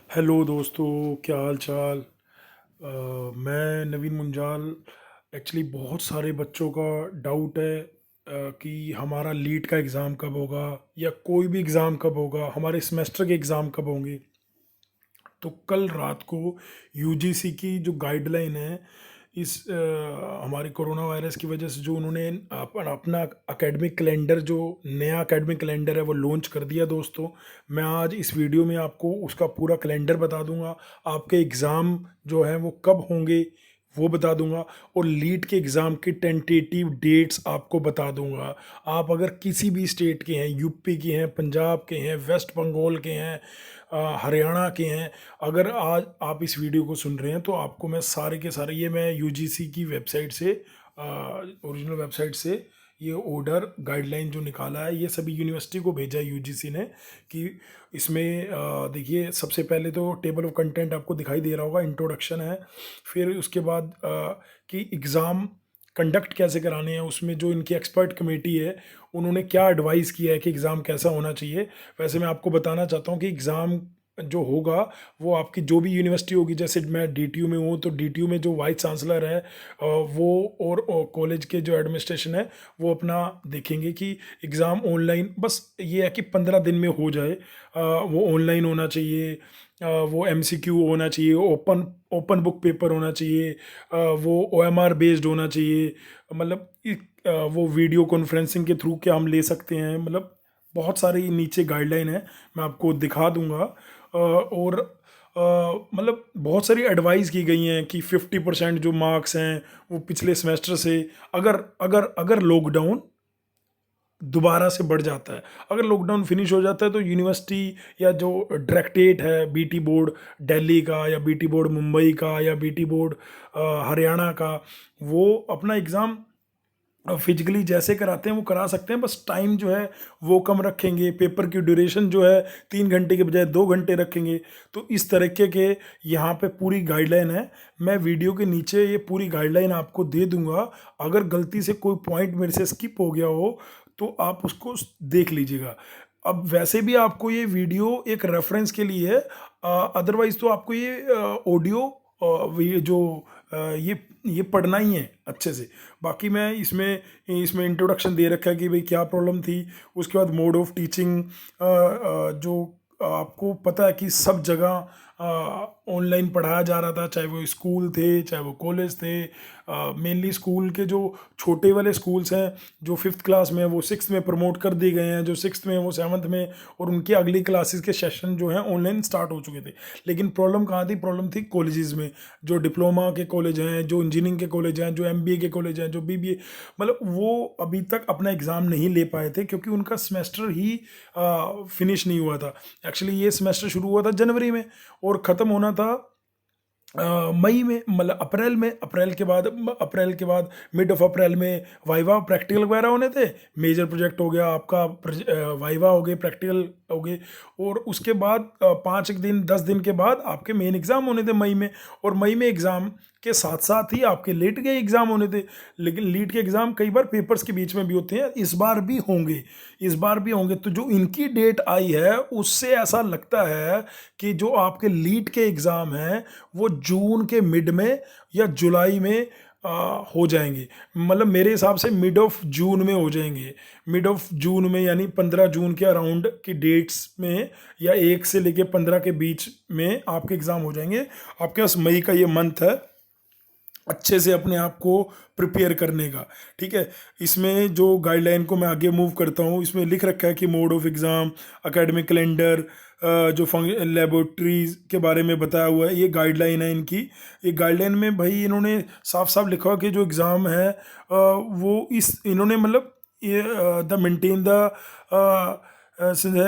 Hello दोस्तों, क्या हाल चाल। मैं नवीन मुंजाल। एक्चुअली बहुत सारे बच्चों का डाउट है कि हमारा लीट का एग्ज़ाम कब होगा या कोई भी एग्ज़ाम कब होगा, हमारे सेमेस्टर के एग्ज़ाम कब होंगे। तो कल रात को यूजीसी की जो गाइडलाइन है, इस हमारे कोरोना वायरस की वजह से जो उन्होंने अपना एकेडमिक कैलेंडर, जो नया एकेडमिक कैलेंडर है वो लॉन्च कर दिया दोस्तों। मैं आज इस वीडियो में आपको उसका पूरा कैलेंडर बता दूंगा। आपके एग्ज़ाम जो है वो कब होंगे वो बता दूंगा, और लीट के एग्ज़ाम की टेंटेटिव डेट्स आपको बता दूंगा। आप अगर किसी भी स्टेट के हैं, यूपी के हैं, पंजाब के हैं, वेस्ट बंगाल के हैं, हरियाणा के हैं, अगर आज आप इस वीडियो को सुन रहे हैं तो आपको मैं सारे के सारे, ये मैं यूजीसी की वेबसाइट से, ओरिजिनल वेबसाइट से ये ऑर्डर गाइडलाइन जो निकाला है ये सभी यूनिवर्सिटी को भेजा है यूजीसी ने। कि इसमें देखिए, सबसे पहले तो टेबल ऑफ कंटेंट आपको दिखाई दे रहा होगा, इंट्रोडक्शन है। फिर उसके बाद कि एग्ज़ाम कंडक्ट कैसे कराने हैं, उसमें जो इनकी एक्सपर्ट कमेटी है उन्होंने क्या एडवाइस किया है कि एग्ज़ाम कैसा होना चाहिए। वैसे मैं आपको बताना चाहता हूँ कि एग्ज़ाम जो होगा वो आपकी जो भी यूनिवर्सिटी होगी, जैसे मैं डीटीयू में हूँ तो डीटीयू में जो वाइस चांसलर है वो, और कॉलेज के जो एडमिनिस्ट्रेशन है वो अपना देखेंगे कि एग्ज़ाम ऑनलाइन, बस ये है कि 15 दिन में हो जाए। वो ऑनलाइन होना चाहिए, वो एमसीक्यू होना चाहिए, ओपन ओपन बुक पेपर होना चाहिए, वो ओएमआर बेस्ड होना चाहिए। मतलब वो वीडियो कॉन्फ्रेंसिंग के थ्रू क्या हम ले सकते हैं, मतलब बहुत सारी नीचे गाइडलाइन है, मैं आपको दिखा दूंगा। और मतलब बहुत सारी एडवाइस की गई हैं कि 50% जो मार्क्स हैं वो पिछले सेमेस्टर से, अगर अगर अगर लॉकडाउन दोबारा से बढ़ जाता है, अगर लॉकडाउन फिनिश हो जाता है तो यूनिवर्सिटी या जो डायरेक्टरेट है, बीटी बोर्ड दिल्ली का या बीटी बोर्ड मुंबई का या बीटी बोर्ड हरियाणा का, वो अपना एग्ज़ाम फिजिकली जैसे कराते हैं वो करा सकते हैं, बस टाइम जो है वो कम रखेंगे, पेपर की ड्यूरेशन जो है 3 घंटे के बजाय 2 घंटे रखेंगे। तो इस तरीके के यहाँ पे पूरी गाइडलाइन है। मैं वीडियो के नीचे ये पूरी गाइडलाइन आपको दे दूंगा। अगर गलती से कोई पॉइंट मेरे से स्किप हो गया हो तो आप उसको देख लीजिएगा। अब वैसे भी आपको ये वीडियो एक रेफरेंस के लिए है, अदरवाइज तो आपको ये ऑडियो जो ये पढ़ना ही है अच्छे से। बाकी मैं इसमें इसमें इंट्रोडक्शन दे रखा है कि भाई क्या प्रॉब्लम थी। उसके बाद मोड ऑफ टीचिंग, जो आपको पता है कि सब जगह ऑनलाइन पढ़ाया जा रहा था, चाहे वो स्कूल थे चाहे वो कॉलेज थे। मेनली स्कूल के जो छोटे वाले स्कूल्स हैं, जो 5th क्लास में है वो 6th में प्रमोट कर दिए गए हैं, जो 6th में है वो 7th में, और उनकी अगली क्लासेस के सेशन जो हैं ऑनलाइन स्टार्ट हो चुके थे। लेकिन प्रॉब्लम कहाँ थी? प्रॉब्लम थी कॉलेजेस में, जो डिप्लोमा के कॉलेज हैं, जो इंजीनियरिंग के कॉलेज हैं, जो एमबीए के कॉलेज हैं, जो बीबीए, मतलब वो अभी तक अपना एग्ज़ाम नहीं ले पाए थे क्योंकि उनका सेमेस्टर ही फिनिश नहीं हुआ था। एक्चुअली ये सेमेस्टर शुरू हुआ था जनवरी में और ख़त्म होना था मई में, मतलब अप्रैल के बाद मिड ऑफ अप्रैल में वाइवा प्रैक्टिकल वगैरह होने थे। मेजर प्रोजेक्ट हो गया आपका, वाइवा हो गए, प्रैक्टिकल हो गए, और उसके बाद 5 दिन 10 दिन के बाद आपके मेन एग्ज़ाम होने थे मई में। और मई में एग्ज़ाम के साथ साथ ही आपके लीट के एग्ज़ाम होने थे। लेकिन लीट के एग्ज़ाम कई बार पेपर्स के बीच में भी होते हैं, इस बार भी होंगे। तो जो इनकी डेट आई है उससे ऐसा लगता है कि जो आपके लीट के एग्ज़ाम हैं वो जून के मिड में या जुलाई में हो जाएंगे। मतलब मेरे हिसाब से मिड ऑफ जून में हो जाएंगे, मिड ऑफ जून में, यानी 15 जून के अराउंड की डेट्स में, या 1 से लेके 15 के बीच में आपके एग्ज़ाम हो जाएंगे। आपके पास मई का ये मंथ है अच्छे से अपने आप को प्रिपेयर करने का। ठीक है, इसमें जो गाइडलाइन को मैं आगे मूव करता हूँ, इसमें लिख रखा है कि mode of exam, academic calendar, जो लेबोरेटरीज के बारे में बताया हुआ है, ये गाइडलाइन है इनकी। ये गाइडलाइन में भाई इन्होंने साफ साफ लिखा कि जो एग्ज़ाम है वो इन्होंने मतलब ये the maintain the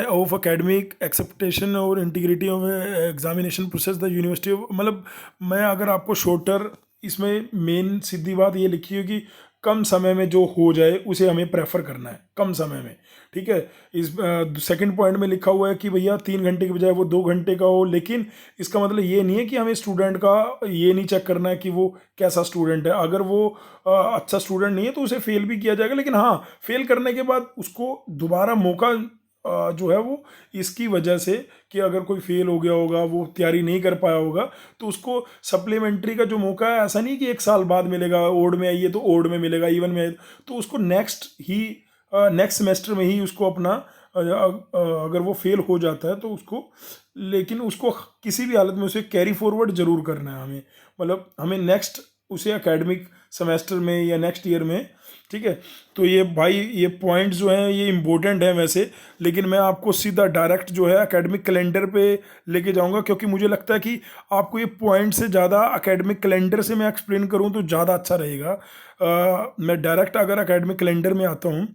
of academic expectation और integrity of examination process the university of, मतलब मैं अगर आपको शॉर्टर, इसमें मेन सीधी बात ये लिखी है कि कम समय में जो हो जाए उसे हमें प्रेफर करना है, कम समय में। ठीक है, इस सेकंड पॉइंट में लिखा हुआ है कि भैया 3 घंटे के बजाय वो 2 घंटे का हो, लेकिन इसका मतलब ये नहीं है कि हमें स्टूडेंट का ये नहीं चेक करना है कि वो कैसा स्टूडेंट है। अगर वो अच्छा स्टूडेंट नहीं है तो उसे फेल भी किया जाएगा, लेकिन हाँ, फेल करने के बाद उसको दोबारा मौका जो है वो इसकी वजह से कि अगर कोई फेल हो गया होगा, वो तैयारी नहीं कर पाया होगा, तो उसको सप्लीमेंट्री का जो मौका है, ऐसा नहीं कि 1 साल बाद मिलेगा, ओड में आइए तो ओड में मिलेगा, इवन में तो उसको नेक्स्ट सेमेस्टर में ही उसको अपना अगर वो फेल हो जाता है तो उसको, लेकिन उसको किसी भी हालत में उसे कैरी फॉरवर्ड जरूर करना है हमें, मतलब हमें नेक्स्ट उसे एकेडमिक सेमेस्टर में या नेक्स्ट ईयर में, ठीक है। तो ये भाई ये पॉइंट्स जो हैं ये इम्पोर्टेंट हैं वैसे, लेकिन मैं आपको सीधा डायरेक्ट जो है एकेडमिक कैलेंडर पे लेके जाऊंगा, क्योंकि मुझे लगता है कि आपको ये पॉइंट से ज़्यादा एकेडमिक कैलेंडर से मैं एक्सप्लेन करूँ तो ज़्यादा अच्छा रहेगा। मैं डायरेक्ट अगर एकेडमिक कैलेंडर में आता हूँ,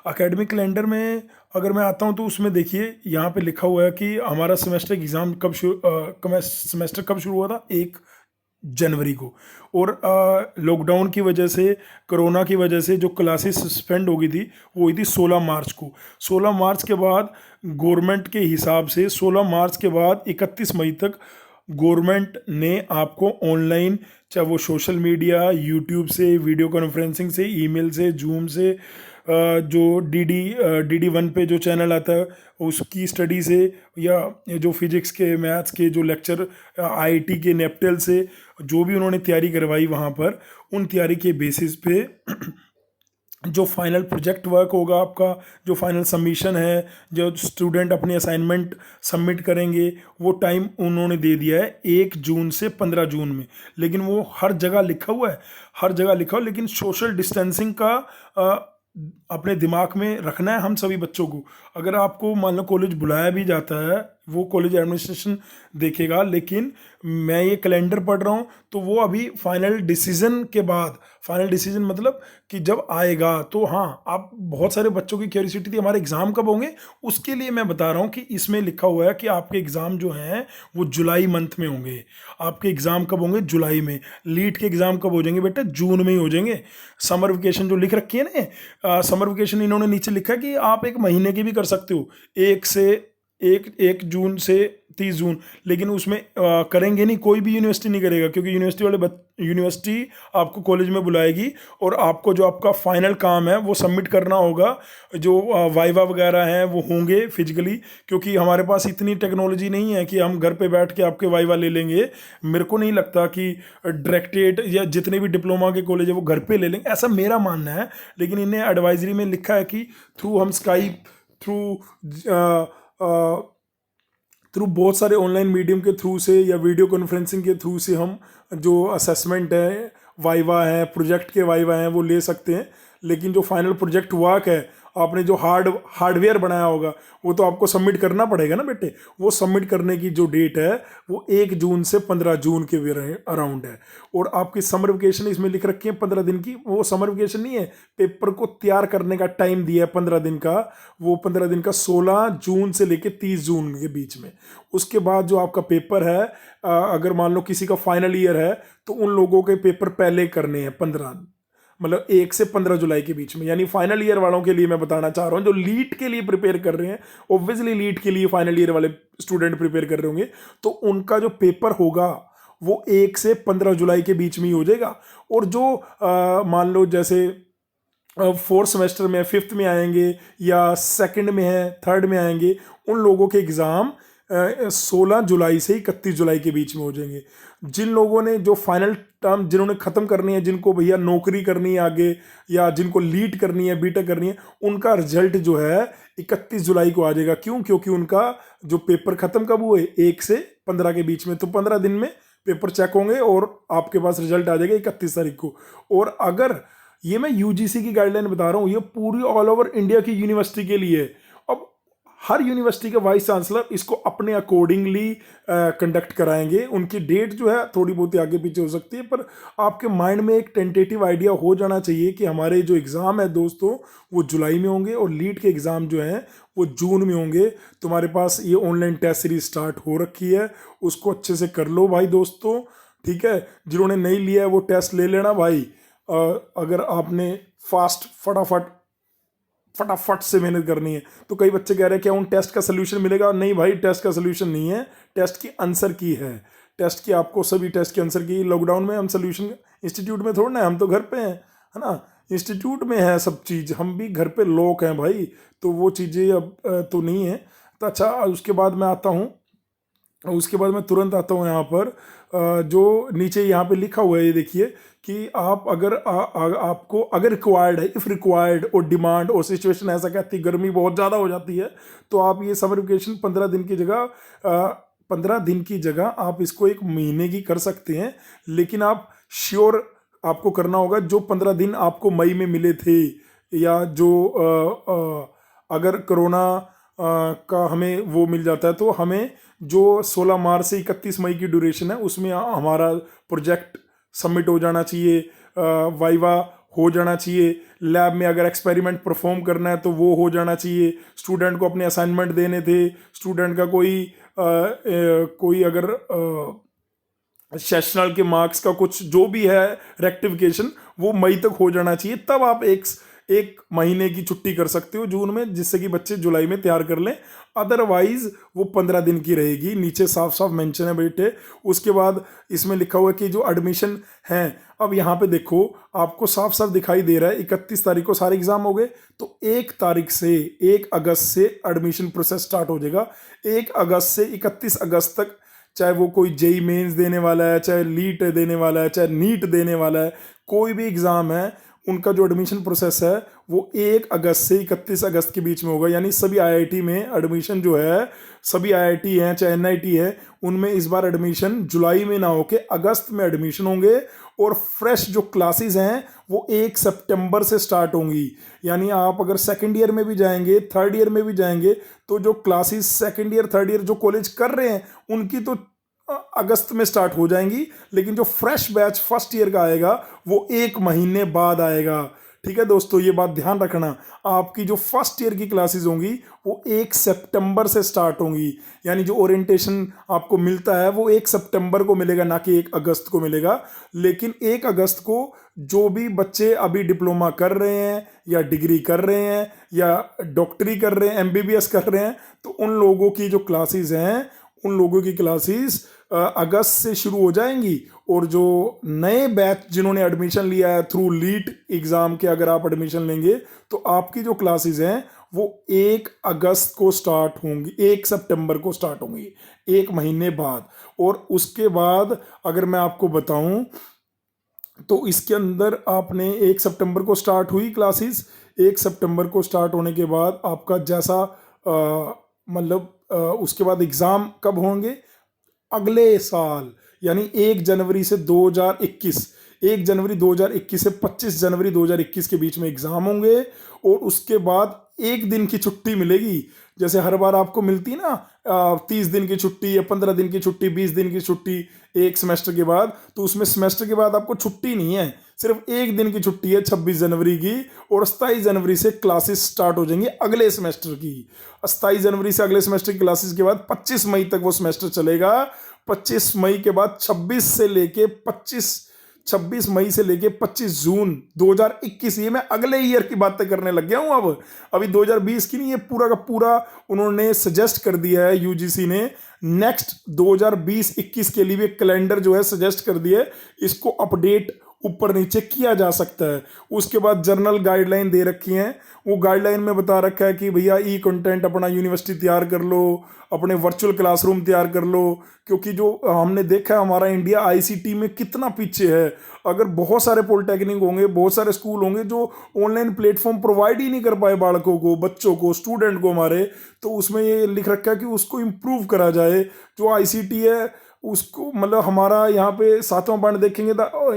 एकेडमिक कैलेंडर में अगर मैं आता हूँ तो उसमें देखिए यहाँ पे लिखा हुआ है कि हमारा सेमेस्टर एग्ज़ाम सेमेस्टर कब शुरू हुआ था, 1 जनवरी को। और लॉकडाउन की वजह से, कोरोना की वजह से जो क्लासेस सस्पेंड हो गई थी वो हुई थी 16 मार्च को। 16 मार्च के बाद गवर्नमेंट के हिसाब से 16 मार्च के बाद 31 मई तक गवर्नमेंट ने आपको ऑनलाइन, चाहे वो सोशल मीडिया, यूट्यूब से, वीडियो कॉन्फ्रेंसिंग से, ईमेल से, जूम से, जो DD1 पे जो चैनल आता है उसकी स्टडी से, या जो फिजिक्स के, मैथ्स के जो लेक्चर IIT के नेपटेल से जो भी उन्होंने तैयारी करवाई वहाँ पर, उन तैयारी के बेसिस पे जो फाइनल प्रोजेक्ट वर्क होगा आपका, जो फाइनल सबमिशन है, जो स्टूडेंट अपनी असाइनमेंट सबमिट करेंगे, वो टाइम उन्होंने दे दिया है 1 जून से 15 जून में। लेकिन वो हर जगह लिखा हुआ है, हर जगह लिखा हुआ, लेकिन सोशल डिस्टेंसिंग का अपने दिमाग में रखना है हम सभी बच्चों को। अगर आपको मान लो कॉलेज बुलाया भी जाता है, वो कॉलेज एडमिनिस्ट्रेशन देखेगा, लेकिन मैं ये कैलेंडर पढ़ रहा हूँ तो वो अभी फाइनल डिसीजन के बाद, फाइनल डिसीजन मतलब कि जब आएगा तो हाँ, आप बहुत सारे बच्चों की क्यूरियोसिटी थी हमारे एग्ज़ाम कब होंगे, उसके लिए मैं बता रहा हूँ कि इसमें लिखा हुआ है कि आपके एग्ज़ाम जो हैं वो जुलाई मंथ में होंगे। आपके एग्ज़ाम कब होंगे? जुलाई में। लीट के एग्ज़ाम कब हो जाएंगे बेटा? जून में ही हो जाएंगे। समर वेकेशन जो लिख रखी है ना, समर वेकेशन इन्होंने नीचे लिखा है कि आप 1 महीने की भी कर सकते हो, 1 जून से 30 जून, लेकिन उसमें करेंगे नहीं, कोई भी यूनिवर्सिटी नहीं करेगा, क्योंकि यूनिवर्सिटी आपको कॉलेज में बुलाएगी और आपको जो आपका फाइनल काम है वो सबमिट करना होगा। जो वाइवा वगैरह हैं वो होंगे फिजिकली, क्योंकि हमारे पास इतनी टेक्नोलॉजी नहीं है कि हम घर पे बैठ के आपके वाइवा ले लेंगे। मेरे को नहीं लगता कि डायरेक्टरेट या जितने भी डिप्लोमा के कॉलेज है वो घर पे ले लेंगे, ऐसा मेरा मानना है। लेकिन इन्हें एडवाइजरी में लिखा है कि थ्रू हम स्काइप, थ्रू बहुत सारे ऑनलाइन मीडियम के थ्रू से या वीडियो कॉन्फ्रेंसिंग के थ्रू से हम जो असेसमेंट है, वाइवा है, प्रोजेक्ट के वाइवा हैं वो ले सकते हैं। लेकिन जो फाइनल प्रोजेक्ट वर्क है, आपने जो हार्डवेयर बनाया होगा वो तो आपको सबमिट करना पड़ेगा ना बेटे। वो सबमिट करने की जो डेट है वो 1 जून से 15 जून के अराउंड है। और आपकी समर वेकेशन इसमें लिख रखी है 15 दिन की। वो समर वेकेशन नहीं है, पेपर को तैयार करने का टाइम दिया है 15 दिन का। वो 15 दिन का 16 जून से लेके 30 जून के बीच में। उसके बाद जो आपका पेपर है, अगर मान लो किसी का फाइनल ईयर है तो उन लोगों के पेपर पहले करने हैं 15, मतलब 1 से 15 जुलाई के बीच में। यानी फाइनल ईयर वालों के लिए मैं बताना चाह रहा हूँ, जो लीट के लिए प्रिपेयर कर रहे हैं, ऑब्वियसली लीट के लिए फाइनल ईयर वाले स्टूडेंट प्रिपेयर कर रहे होंगे, तो उनका जो पेपर होगा वो 1 से 15 जुलाई के बीच में ही हो जाएगा। और जो मान लो जैसे 4th सेमेस्टर में, 5th में आएंगे या 2nd में है, 3rd में आएंगे, उन लोगों के एग्ज़ाम 16 जुलाई से 31 जुलाई के बीच में हो जाएंगे। जिन लोगों ने जो फाइनल टर्म जिन्होंने ख़त्म करनी है, जिनको भैया नौकरी करनी है आगे, या जिनको लीट करनी है, बीटेक करनी है, उनका रिजल्ट जो है 31 जुलाई को आ जाएगा। क्यों? क्योंकि उनका जो पेपर ख़त्म कब हुए, 1 से 15 के बीच में, तो 15 दिन में पेपर चेक होंगे और आपके पास रिजल्ट आ जाएगा 31 तारीख को। और अगर ये मैं UGC की गाइडलाइन बता रहा हूँ, ये पूरी ऑल ओवर इंडिया की यूनिवर्सिटी के लिए। अब हर यूनिवर्सिटी के वाइस चांसलर इसको अपने अकॉर्डिंगली कंडक्ट कराएंगे। उनकी डेट जो है थोड़ी बहुत आगे पीछे हो सकती है, पर आपके माइंड में एक टेंटेटिव आइडिया हो जाना चाहिए कि हमारे जो एग्ज़ाम है दोस्तों वो जुलाई में होंगे और लीट के एग्ज़ाम जो हैं वो जून में होंगे। तुम्हारे पास ये ऑनलाइन टेस्ट सीरीज स्टार्ट हो रखी है, उसको अच्छे से कर लो भाई दोस्तों, ठीक है। जिन्होंने नहीं लिया है वो टेस्ट ले लेना भाई। अगर आपने फटाफट से मेहनत करनी है। तो कई बच्चे कह रहे हैं क्या उन टेस्ट का सोल्यूशन मिलेगा? नहीं भाई, टेस्ट का सोल्यूशन नहीं है, टेस्ट की आंसर की है। टेस्ट की आपको सभी टेस्ट के आंसर की, लॉकडाउन में हम सोल्यूशन इंस्टीट्यूट में थोड़ा ना, हम तो घर पे हैं, है ना। इंस्टीट्यूट में है सब चीज़, हम भी घर पे लोग हैं भाई, तो वो चीज़ें अब तो नहीं है। तो अच्छा, उसके बाद मैं आता हूँ, उसके बाद मैं तुरंत आता हूँ यहाँ पर जो नीचे यहाँ पे लिखा हुआ है, ये देखिए कि आप अगर आपको अगर रिक्वायर्ड है, इफ़ रिक्वायर्ड और डिमांड और सिचुएशन ऐसा कहती है, गर्मी बहुत ज़्यादा हो जाती है, तो आप ये समर वेकेशन 15 दिन की जगह आप इसको 1 महीने की कर सकते हैं। लेकिन आप श्योर आपको करना होगा, जो 15 दिन आपको मई में मिले थे, या जो अगर कोरोना का हमें वो मिल जाता है, तो हमें जो 16 मार्च से 31 मई की ड्यूरेशन है उसमें हमारा प्रोजेक्ट सबमिट हो जाना चाहिए, वाइवा हो जाना चाहिए, लैब में अगर एक्सपेरिमेंट परफॉर्म करना है तो वो हो जाना चाहिए, स्टूडेंट को अपने असाइनमेंट देने थे, स्टूडेंट का कोई अगर सेशनल के मार्क्स का कुछ जो भी है रेक्टिफिकेशन, वो मई तक हो जाना चाहिए। तब आप एक महीने की छुट्टी कर सकते हो जून में, जिससे कि बच्चे जुलाई में तैयार कर लें। अदरवाइज वो 15 दिन की रहेगी, नीचे साफ साफ मेंशन है बेटे। उसके बाद इसमें लिखा हुआ है कि जो एडमिशन है, अब यहाँ पे देखो आपको साफ साफ दिखाई दे रहा है 31 तारीख को सारे एग्जाम हो गए, तो 1 अगस्त से एडमिशन प्रोसेस स्टार्ट हो जाएगा। 1 अगस्त से 31 अगस्त तक, चाहे वो कोई जेई मेंस देने वाला है, चाहे लीट देने वाला है, चाहे नीट देने वाला है, कोई भी एग्ज़ाम है, उनका जो एडमिशन प्रोसेस है वो 1 अगस्त से 31 अगस्त के बीच में होगा। यानी सभी आईआईटी में एडमिशन जो है, सभी आईआईटी हैं चाहे एनआईटी है, उनमें इस बार एडमिशन जुलाई में ना होके अगस्त में एडमिशन होंगे। और फ्रेश जो क्लासेस हैं वो 1 सितंबर से स्टार्ट होंगी। यानी आप अगर सेकेंड ईयर में भी जाएंगे, थर्ड ईयर में भी जाएंगे, तो जो classes second year third year जो कॉलेज कर रहे हैं उनकी तो अगस्त में स्टार्ट हो जाएंगी, लेकिन जो फ्रेश बैच फर्स्ट ईयर का आएगा वो 1 महीने बाद आएगा। ठीक है दोस्तों, ये बात ध्यान रखना, आपकी जो फर्स्ट ईयर की क्लासेस होंगी वो 1 सितंबर से स्टार्ट होंगी। यानी जो ओरिएंटेशन आपको मिलता है वो 1 सितंबर को मिलेगा, ना कि 1 अगस्त को मिलेगा। लेकिन 1 अगस्त को जो भी बच्चे अभी डिप्लोमा कर रहे हैं, या डिग्री कर रहे हैं, या डॉक्टरी कर रहे हैं, एमबीबीएस कर रहे हैं, तो उन लोगों की जो क्लासेस हैं, उन लोगों की क्लासेस अगस्त से शुरू हो जाएंगी। और जो नए बैच जिन्होंने एडमिशन लिया है थ्रू लीट एग्ज़ाम के, अगर आप एडमिशन लेंगे तो आपकी जो क्लासेस हैं वो 1 अगस्त को स्टार्ट होंगी, 1 सितंबर को स्टार्ट होंगी, 1 महीने बाद। और उसके बाद अगर मैं आपको बताऊं तो इसके अंदर आपने 1 सितंबर को स्टार्ट हुई क्लासेस, 1 सितंबर को स्टार्ट होने के बाद आपका जैसा उसके बाद एग्ज़ाम कब होंगे, अगले साल, यानी 1 जनवरी से 2021, 1 जनवरी 2021 से 25 जनवरी 2021 के बीच में एग्ज़ाम होंगे। और उसके बाद 1 दिन की छुट्टी मिलेगी, जैसे हर बार आपको मिलती ना 30 दिन की छुट्टी या 15 दिन की छुट्टी, 20 दिन की छुट्टी एक सेमेस्टर के बाद। तो उसमें सेमेस्टर के बाद आपको छुट्टी नहीं है, सिर्फ 1 दिन की छुट्टी है 26 जनवरी की। और 27 जनवरी से क्लासेस स्टार्ट हो जाएंगी अगले सेमेस्टर की। 27 जनवरी से अगले सेमेस्टर की क्लासेस के बाद 25 मई तक वो सेमेस्टर चलेगा। 25 मई के बाद 26 मई से लेके 25 जून 2021, ये मैं अगले ईयर की बातें करने लग गया हूं अब, अभी 2020 की नहीं, ये पूरा का पूरा उन्होंने सजेस्ट कर दिया है, यूजीसी ने नेक्स्ट 2020-21 के लिए भी एक कैलेंडर जो है सजेस्ट कर दिया है। इसको अपडेट ऊपर नीचे किया जा सकता है। उसके बाद जर्नल गाइडलाइन दे रखी हैं, वो गाइडलाइन में बता रखा है कि भैया ई कंटेंट अपना यूनिवर्सिटी तैयार कर लो, अपने वर्चुअल क्लासरूम तैयार कर लो। क्योंकि जो हमने देखा है हमारा इंडिया आईसीटी में कितना पीछे है। अगर बहुत सारे पॉलिटेक्निक होंगे, बहुत सारे स्कूल होंगे जो ऑनलाइन प्लेटफॉर्म प्रोवाइड ही नहीं कर पाए बालकों को, बच्चों को, स्टूडेंट को हमारे, तो उसमें ये लिख रखा है कि उसको इम्प्रूव करा जाए। जो आईसीटी है उसको, मतलब हमारा यहाँ पे 7वां पॉइंट देखेंगे,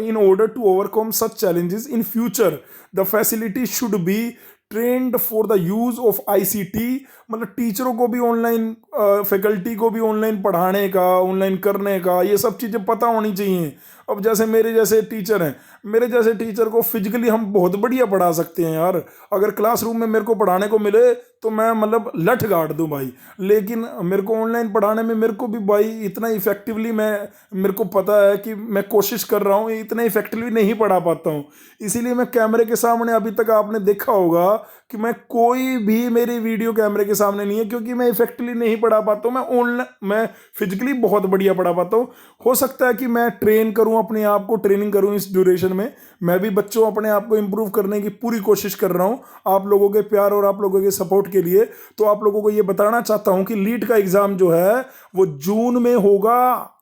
in order to overcome such challenges in future the facility should be trained for the use of ICT. मतलब टीचरों को भी ऑनलाइन, फैकल्टी को भी ऑनलाइन पढ़ाने का, ऑनलाइन करने का, ये सब चीज़ें पता होनी चाहिए। अब जैसे मेरे जैसे टीचर हैं, मेरे जैसे टीचर को फिजिकली हम बहुत बढ़िया पढ़ा सकते हैं यार। अगर क्लासरूम में मेरे को पढ़ाने को मिले तो मैं मतलब लठ गाड़ दूं भाई। लेकिन मेरे को ऑनलाइन पढ़ाने में मेरे को भी भाई इतना इफेक्टिवली, मेरे को पता है कि मैं कोशिश कर रहा हूँ, इतना इफेक्टिवली नहीं पढ़ा पाता हूँ। इसीलिए मैं कैमरे के सामने, अभी तक आपने देखा होगा कि मैं कोई भी मेरी वीडियो कैमरे के सामने नहीं है, क्योंकि मैं इफेक्टिवली नहीं पढ़ा पाता हूँ। मैं फिजिकली बहुत बढ़िया पढ़ा पाता हूँ। हो सकता है कि मैं ट्रेन करूँ अपने आप को, ट्रेनिंग करूँ इस ड्यूरेशन में। मैं भी बच्चों अपने आप को इम्प्रूव करने की पूरी कोशिश कर रहा हूँ, आप लोगों के प्यार और आप लोगों के सपोर्ट के लिए। तो आप लोगों को ये बताना चाहता हूँ कि लीट का एग्जाम जो है वो जून में होगा।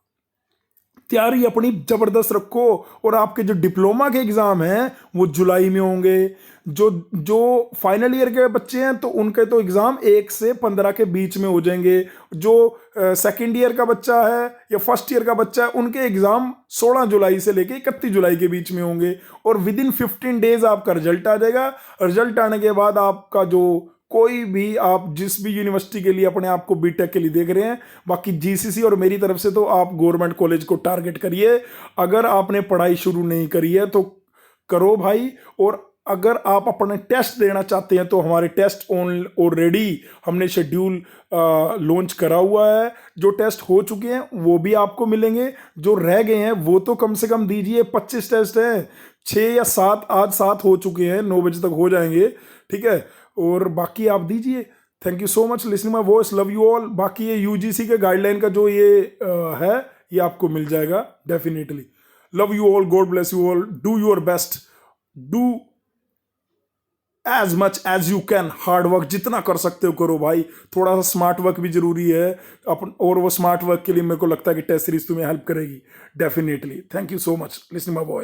तैयारी अपनी जबरदस्त रखो। और आपके जो डिप्लोमा के एग्जाम हैं वो जुलाई में होंगे। जो जो फाइनल ईयर के बच्चे हैं तो उनके तो एग्जाम 1 से 15 के बीच में हो जाएंगे। जो सेकेंड ईयर का बच्चा है या फर्स्ट ईयर का बच्चा है उनके एग्जाम 16 जुलाई से लेके 31 जुलाई के बीच में होंगे। और विद इन 15 डेज आपका रिजल्ट आ जाएगा। रिजल्ट आने के बाद आपका जो कोई भी, आप जिस भी यूनिवर्सिटी के लिए अपने आप को बीटेक के लिए देख रहे हैं, बाकी जीसीसी और मेरी तरफ से तो आप गवर्नमेंट कॉलेज को टारगेट करिए। अगर आपने पढ़ाई शुरू नहीं करी है तो करो भाई। और अगर आप अपने टेस्ट देना चाहते हैं तो हमारे टेस्ट ऑलरेडी हमने शेड्यूल लॉन्च करा हुआ है। जो टेस्ट हो चुके हैं वो भी आपको मिलेंगे, जो रह गए हैं वो तो कम से कम दीजिए। 25 टेस्ट हैं, 6 या 7, आज 7 हो चुके हैं, 9 बजे तक हो जाएंगे, ठीक है। और बाकी आप दीजिए। Thank you so much listening my voice, love you all. बाकी ये यूजीसी के गाइडलाइन का जो ये है ये आपको मिल जाएगा definitely. Love you all, God bless you all, do your best, do as much as you can, hard work जितना कर सकते हो करो भाई। थोड़ा सा स्मार्ट वर्क भी जरूरी है अपन, और वो स्मार्ट वर्क के लिए मेरे को लगता है कि टेस्ट सीरीज तुम्हें हेल्प करेगी definitely. Thank you so much listening my voice.